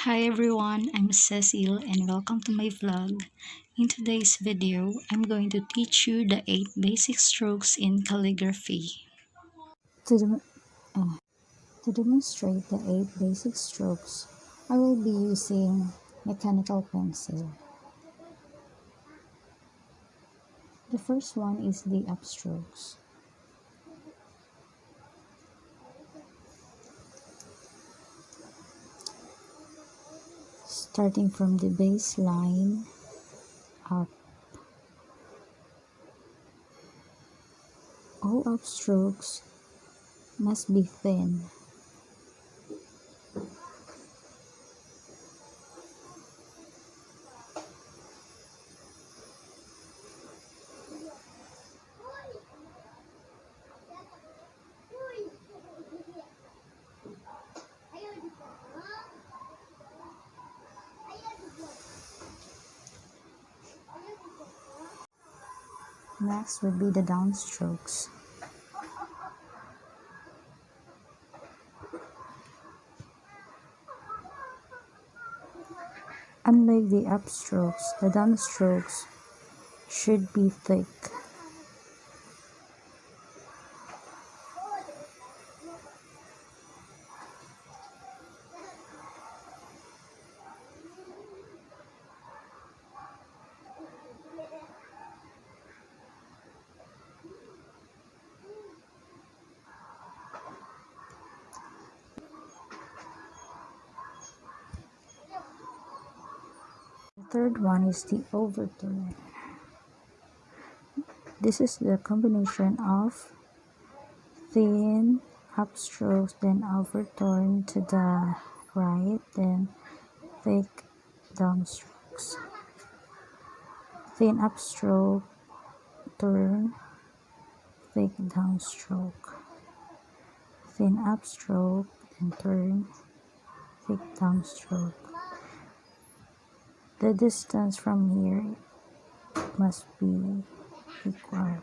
Hi everyone, I'm Cecile and welcome to my vlog. In today's video, I'm going to teach you the 8 basic strokes in calligraphy. To, dem- uh, to demonstrate the 8 basic strokes, I will be using mechanical pencil. The first one is the upstrokes. Starting from the baseline up. All upstrokes must be thin. Next would be the downstrokes. Unlike the upstrokes, the downstrokes should be thick. The third one is the overturn. This is the combination of thin upstrokes, then overturn to the right, then thick downstrokes. Thin upstroke, turn, thick downstroke. Thin upstroke, and turn, thick downstroke. The distance from here must be equal.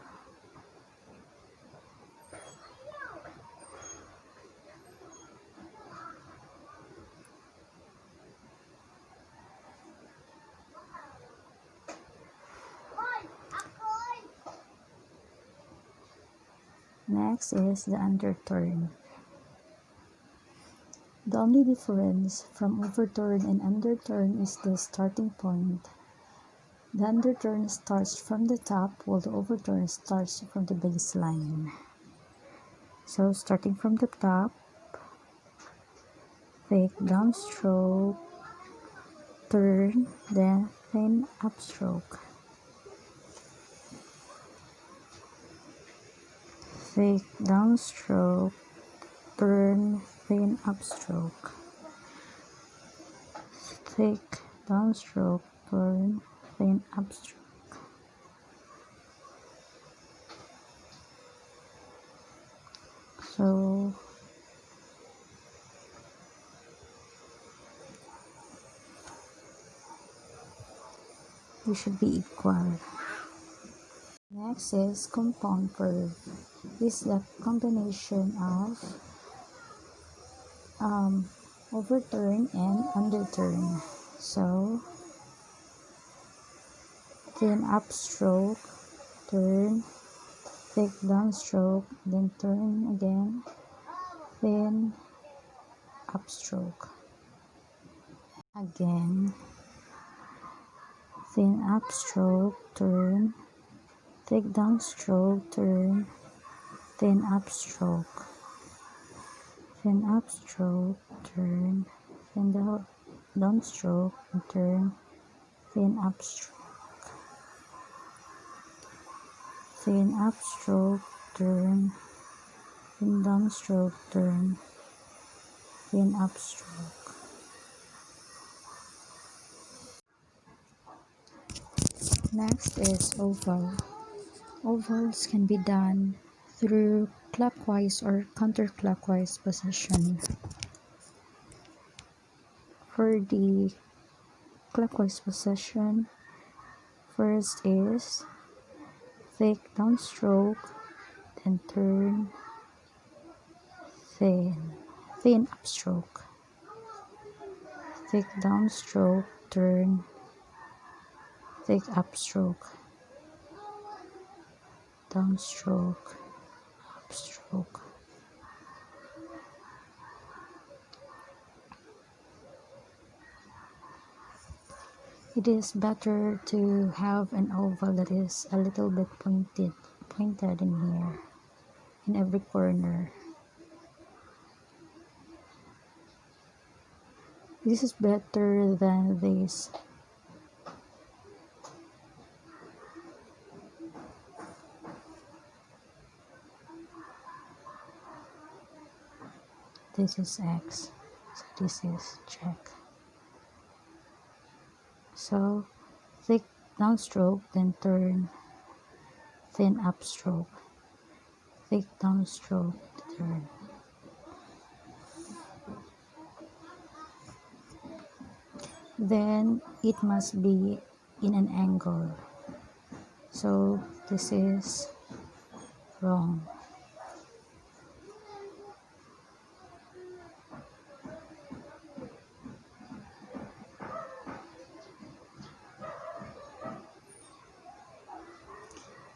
Next is the underturn. The only difference from overturn and underturn is the starting point. The underturn starts from the top while the overturn starts from the baseline. So starting from the top, thick downstroke, turn, then thin upstroke. Thick downstroke, turn, thin upstroke. Thick downstroke, turn, thin upstroke. So they should be equal. Next is compound curve. This is the combination of overturn and underturn. So thin upstroke, turn, thick downstroke, then turn again, thin upstroke. Again, thin upstroke, turn, thick downstroke, turn, thin upstroke. Thin upstroke, turn, thin downstroke, and turn, thin upstroke. Thin upstroke, turn, thin downstroke, turn, thin upstroke. Next is oval. Ovals can be done through clockwise or counterclockwise position. For the clockwise position, first is thick downstroke, then turn, thin upstroke. thick downstroke, turn, thick upstroke, downstroke, upstroke. It is better to have an oval that is a little bit pointed in here, in every corner. This is better than this. This is X, so this is check. So thick downstroke, then turn, thin upstroke, thick downstroke, turn. Then it must be in an angle. So this is wrong.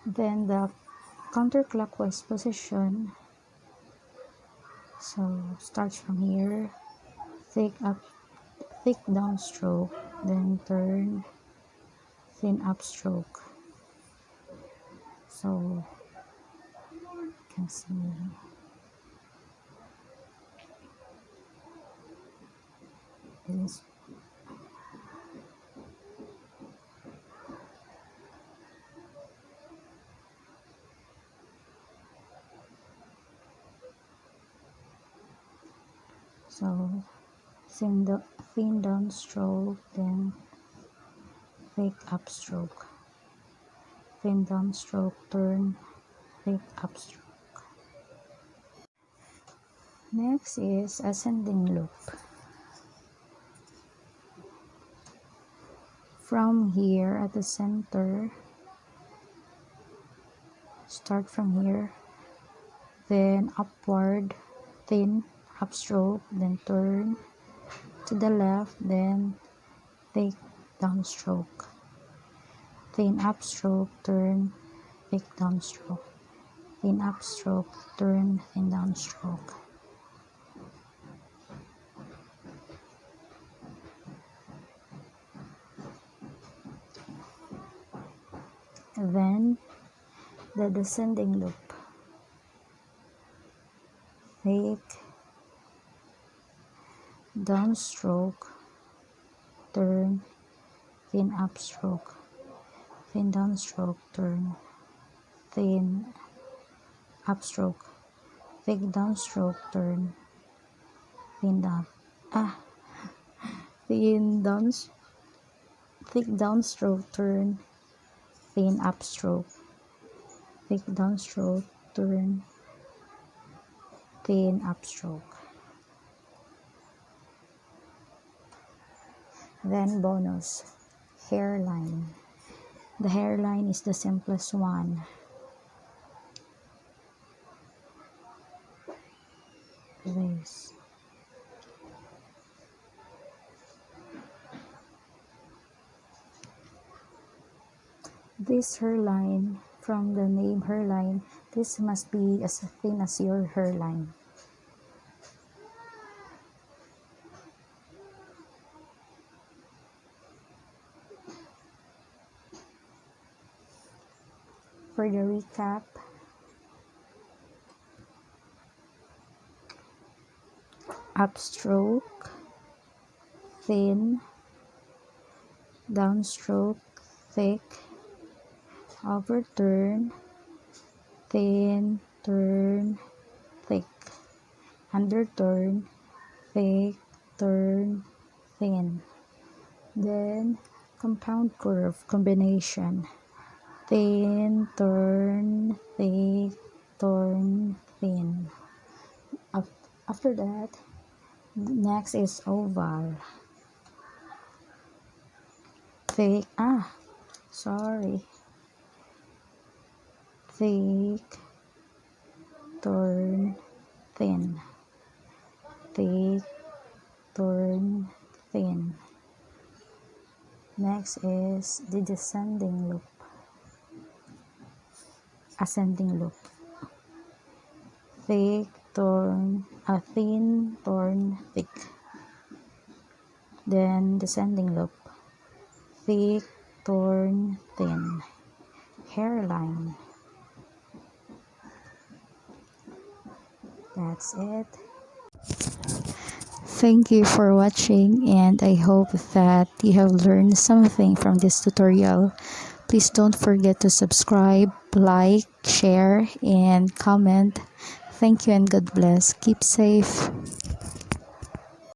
Then the counterclockwise position, so starts from here, thick downstroke, then turn, thin upstroke. So you can see this. So thin downstroke, then thick upstroke, thin downstroke, turn, thick upstroke. Next is ascending loop. From here at the center, start from here, then upward, thin upstroke, then turn to the left, then thick downstroke, thin upstroke, turn, thick downstroke, thin upstroke, turn, thin downstroke. Then the descending loop, thick downstroke, turn, thin upstroke, thin downstroke, turn, thin upstroke, thick downstroke, turn, thick downstroke, turn, thin upstroke, thick downstroke, turn, thin upstroke. Then bonus, hairline. The hairline is the simplest one. This. This hairline, from the name hairline, this must be as thin as your hairline. For the recap, upstroke, thin, downstroke, thick, overturn, thin, turn, thick, underturn, thick, turn, thin. Then compound curve combination, thin, turn, thick, turn, thin. After that, next is oval. Thick, thick, turn, thin, thick, turn, thin. Next is the descending loop, ascending loop. Thick, torn, thin, torn, thick. Then descending loop. Thick, torn, thin. Hairline. That's it. Thank you for watching, and I hope that you have learned something from this tutorial. Please don't forget to subscribe, like, share, and comment. Thank you and God bless. Keep safe.